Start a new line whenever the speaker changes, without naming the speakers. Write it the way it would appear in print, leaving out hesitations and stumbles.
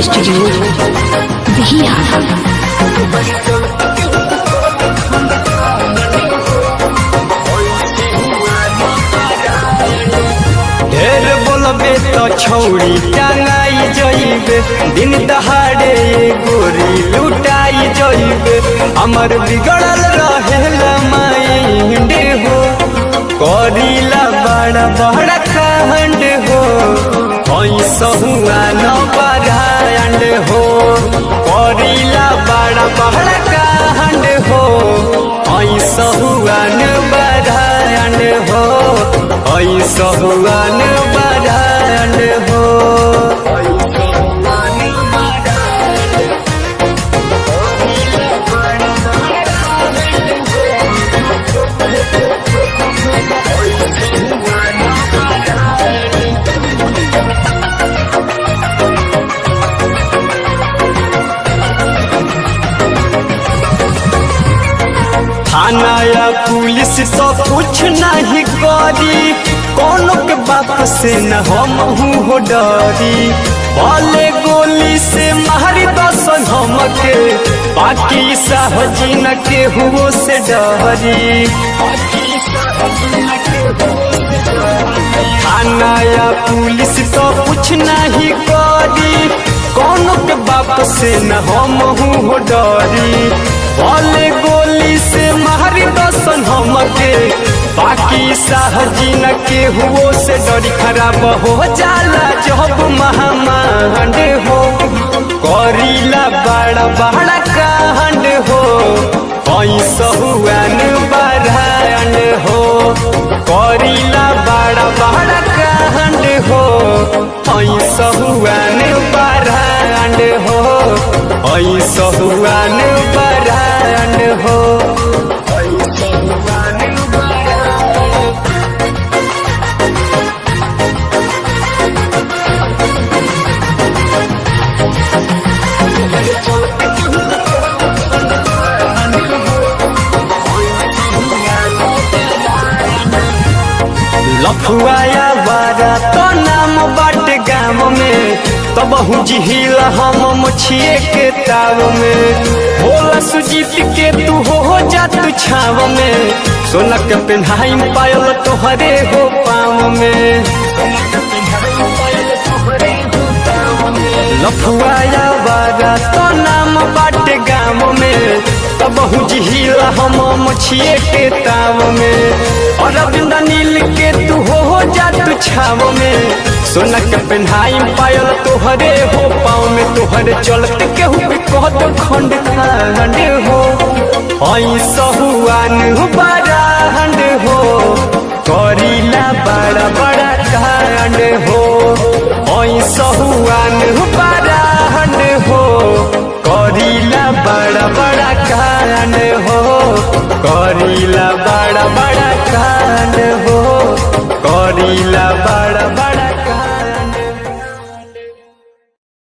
Studio Bihar.
ढेर बोलबे तो छौड़ी टांगाई जइबे, दिन दहाड़े गोरी लुटाई जइबे। हमर बिगड़ल रहेला माइंड हो, करीला बड़ा बड़ा कांड हो। ऐसा हुआ न बरांड हो, करीला बड़ा बड़ा कांड हो। ऐसा हुआ न बरांड हो, ऐसा हुआ न बरांड हो। थाना या पुलिस तो कुछ नहीं करी, कोनो के बात से न हम हो डरी। बोले गोली से मारी दसन हमके, बाकी सहजीन के हुओ से डरी। थाना या पुलिस तो कुछ नहीं करी, कोनो के बात से न हम हो डरी। बोले गोली से मारी दसन हमके, बाकी सहजीन के हुओ से डरी। खराब हो जाला जब महामांड हो, करीला बड़ा बड़ा कांड हो। ऐसा हुआ न बरांड हो, करीला बड़ा बड़ा कांड हो। ऐसा हुआ न बरांड हो, ऐसा हुआ न बरांड हो। लफुआया बारा तो नाम बाट गाँव में, तो बहु जिहिल हम मछिए के ताव में। होला सुजीत के तू हो जा तू छाव में, सोना के पेन्हाई पायल तोहरे हो पाँव में। लफुआया बारा तो नाम बाट गाँव में, तो बहु जिहिल हम मछिए के ताव में। और अरविंद नील के तू हो जा तू छाव में, सोना के पेन्हाई पायल तोहरे हो पाँव में। तोहरे चलते केहू भी कहत खंड खांड हो। ऐसा हुआ न बरांड